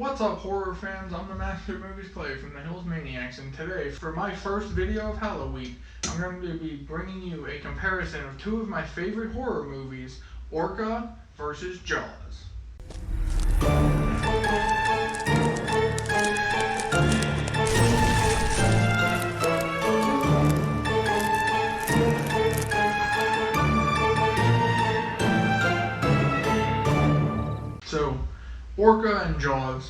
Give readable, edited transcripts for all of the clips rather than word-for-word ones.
What's up, horror fans? I'm the Master Movies Clay from the Hills Maniacs, and today, for my first video of Halloween, I'm going to be bringing you a comparison of two of my favorite horror movies, Orca versus Jaws. So, Orca and Jaws.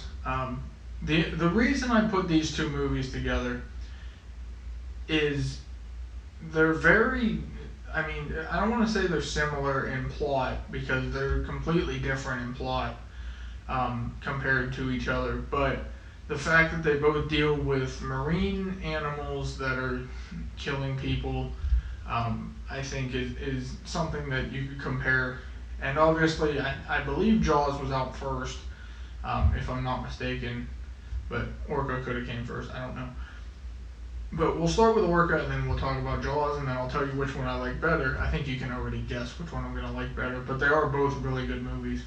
The reason I put these two movies together is they're very. I mean, I don't want to say they're similar in plot because they're completely different in plot compared to each other. But the fact that they both deal with marine animals that are killing people, I think is something that you could compare. And obviously, I believe Jaws was out first, if I'm not mistaken, but Orca could have came first, I don't know. But we'll start with Orca, and then we'll talk about Jaws, and then I'll tell you which one I like better. I think you can already guess which one I'm going to like better, but they are both really good movies.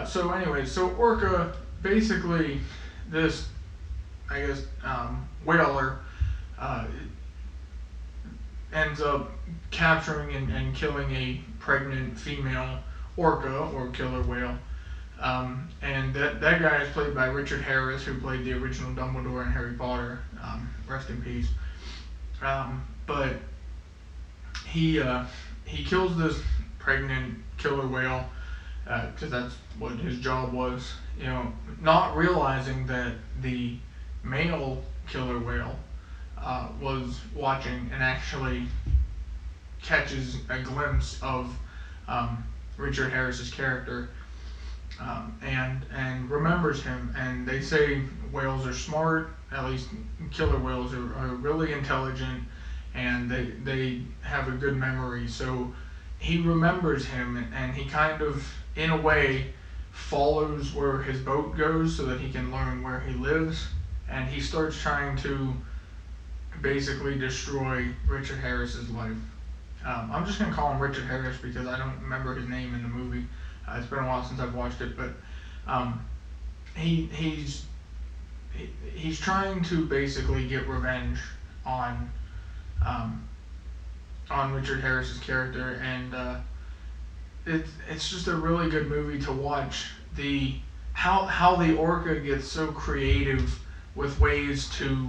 So Orca, basically, this, I guess, whaler ends up capturing and killing a pregnant female orca, or killer whale. And that guy is played by Richard Harris, who played the original Dumbledore in Harry Potter. Rest in peace. But he kills this pregnant killer whale because that's what his job was. You know, not realizing that the male killer whale was watching and actually catches a glimpse of Richard Harris's character. And remembers him, and they say whales are smart, at least killer whales are really intelligent, and they have a good memory, so he remembers him, and he kind of, in a way, follows where his boat goes so that he can learn where he lives, and he starts trying to basically destroy Richard Harris's life. I'm just going to call him Richard Harris because I don't remember his name in the movie. It's been a while since I've watched it, but he's trying to basically get revenge on Richard Harris's character, and it's just a really good movie to watch. How the orca gets so creative with ways to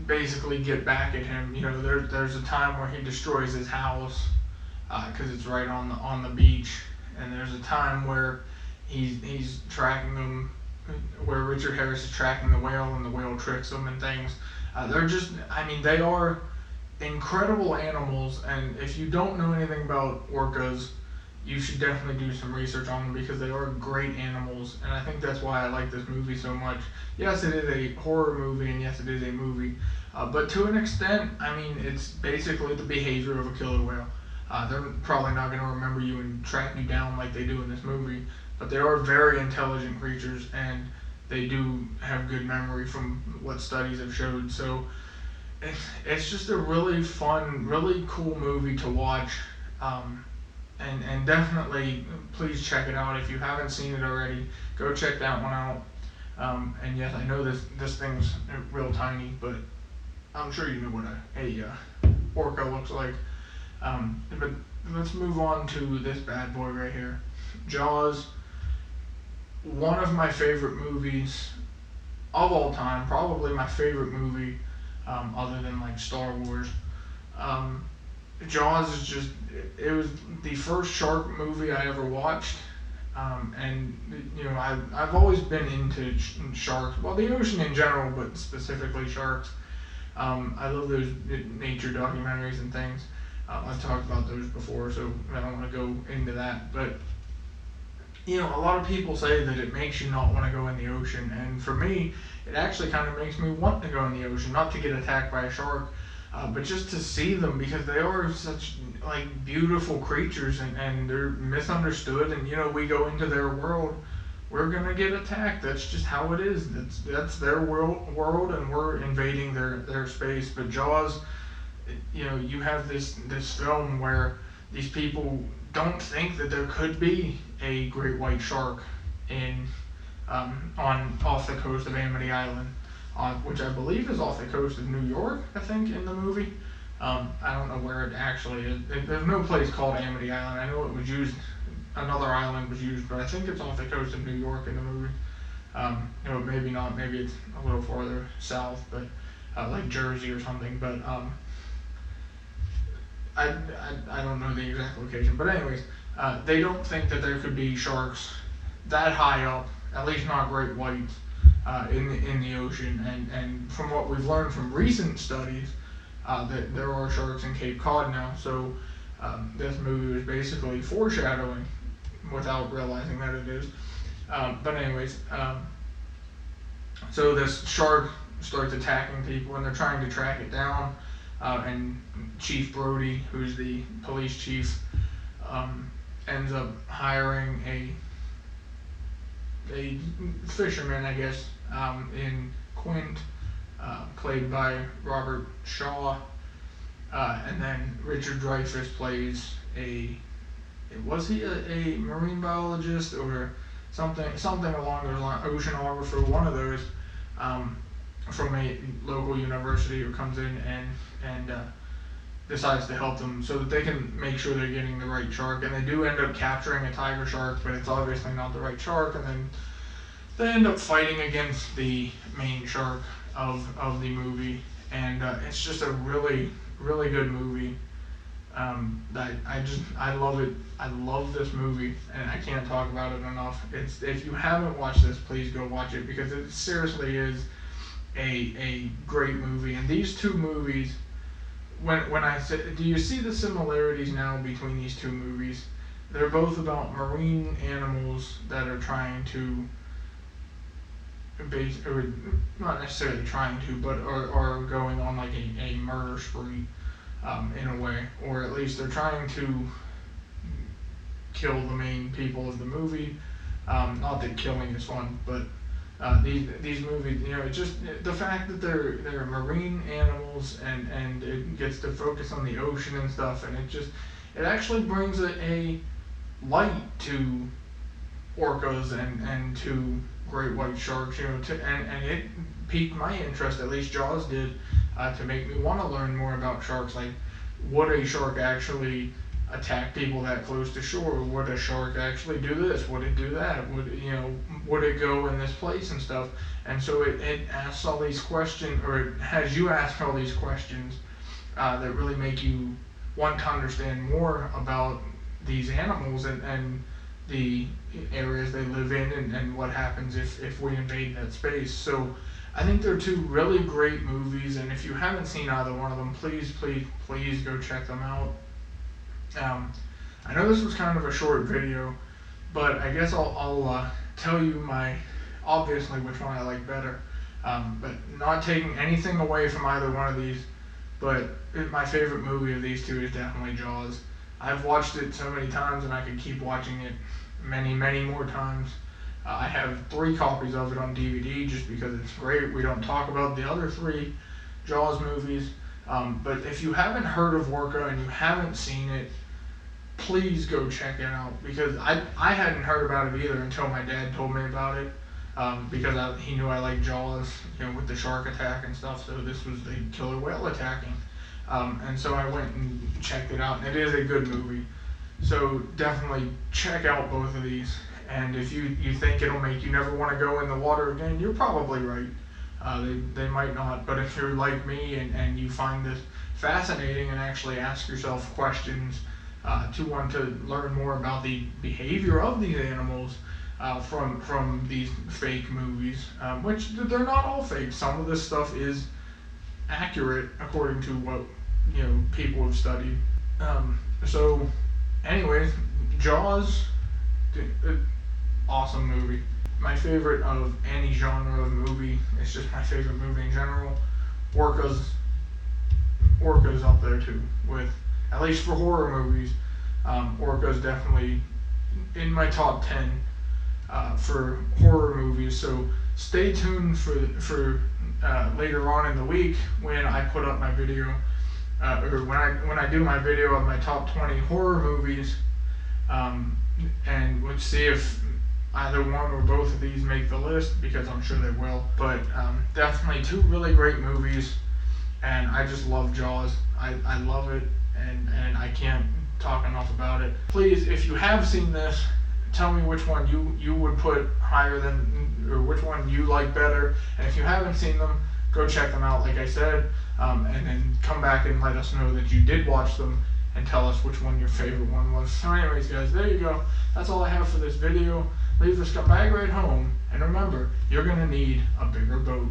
basically get back at him. You know, there's a time where he destroys his house because it's right on the beach. And there's a time where he's tracking them, where Richard Harris is tracking the whale, and the whale tricks him and things. They're just, I mean, they are incredible animals, and if you don't know anything about orcas, you should definitely do some research on them because they are great animals, and I think that's why I like this movie so much. Yes, it is a horror movie, and yes, it is a movie, but to an extent, I mean, it's basically the behavior of a killer whale. They're probably not going to remember you and track you down like they do in this movie, but they are very intelligent creatures, and they do have good memory from what studies have showed. So it's just a really fun, really cool movie to watch, and definitely please check it out. If you haven't seen it already, go check that one out. And yes, I know this thing's real tiny, but I'm sure you know what a orca looks like. But let's move on to this bad boy right here. Jaws, one of my favorite movies of all time, probably my favorite movie, other than like Star Wars. Jaws is just, it was the first shark movie I ever watched, and you know, I've always been into sharks, well, the ocean in general, but specifically sharks. I love those nature documentaries and things. I've talked about those before, so I don't want to go into that. But, you know, a lot of people say that it makes you not want to go in the ocean. And for me, it actually kind of makes me want to go in the ocean. Not to get attacked by a shark, but just to see them, because they are such, like, beautiful creatures, and they're misunderstood. And, you know, we go into their world, we're going to get attacked. That's just how it is. That's their world, and we're invading their space. But Jaws, you know, you have this film where these people don't think that there could be a great white shark in off the coast of Amity Island, which I believe is off the coast of New York, I think, in the movie. I don't know where it actually is. There's no place called Amity Island. I know it was used, another island was used, but I think it's off the coast of New York in the movie. Maybe not, maybe it's a little farther south, but like Jersey or something, but I don't know the exact location. But anyways, they don't think that there could be sharks that high up, at least not great whites, in the ocean. And from what we've learned from recent studies, that there are sharks in Cape Cod now. So this movie was basically foreshadowing without realizing that it is. But anyways, so this shark starts attacking people, and they're trying to track it down. And Chief Brody, who's the police chief, ends up hiring a fisherman, I guess, in Quint, played by Robert Shaw, and then Richard Dreyfuss plays was he a marine biologist or something along those lines, oceanographer, one of those, from a local university, who comes in and decides to help them so that they can make sure they're getting the right shark. And they do end up capturing a tiger shark, but it's obviously not the right shark, and then they end up fighting against the main shark of the movie. And it's just a really, really good movie. I love it. I love this movie, and I can't talk about it enough. If you haven't watched this, please go watch it, because it seriously is a great movie. And these two movies, when I say, do you see the similarities now between these two movies? They're both about marine animals that are trying to or not necessarily trying to, but are going on like a murder spree, in a way, or at least they're trying to kill the main people of the movie. Not that killing is fun, but these movies, it's just the fact that they're marine animals, and it gets to focus on the ocean and stuff, and it actually brings a light to orcas and to great white sharks, and it piqued my interest, at least Jaws did, to make me want to learn more about sharks. Like, would a shark actually attack people that close to shore? Would a shark actually do this? Would it do that? Would it go in this place and stuff? And so it asks all these questions, or it has you ask all these questions that really make you want to understand more about these animals and the areas they live in, and what happens if we invade that space. So I think they're two really great movies, and if you haven't seen either one of them, please go check them out. I know this was kind of a short video, but I guess I'll tell you obviously which one I like better, but not taking anything away from either one of these. But my favorite movie of these two is definitely Jaws. I've watched it so many times, and I could keep watching it many, many more times. I have 3 copies of it on DVD just because it's great. We don't talk about the other 3 Jaws movies. But if you haven't heard of Orca and you haven't seen it, please go check it out, because I hadn't heard about it either until my dad told me about it, because he knew I liked Jaws, with the shark attack and stuff. So this was the killer whale attacking. And so I went and checked it out, and it is a good movie. So definitely check out both of these. And if you think it'll make you never want to go in the water again, you're probably right. They might not, but if you're like me and you find this fascinating and actually ask yourself questions to want to learn more about the behavior of these animals from these fake movies, which they're not all fake. Some of this stuff is accurate according to what people have studied. So anyways, Jaws, awesome movie. My favorite of any genre of movie. It's just my favorite movie in general. Orca's up there too, with, at least for horror movies. Orca's definitely in my top 10 for horror movies. So stay tuned for later on in the week when I put up my video, or when I do my video of my top 20 horror movies, and we'll see if either one or both of these make the list, because I'm sure they will. But definitely two really great movies, and I just love Jaws. I love it, and I can't talk enough about it. Please, if you have seen this, tell me which one you would put higher than, or which one you like better. And if you haven't seen them, go check them out, like I said, and then come back and let us know that you did watch them, and tell us which one your favorite one was. So anyways, guys, there you go. That's all I have for this video. Leave the scumbag right home, and remember, you're gonna need a bigger boat.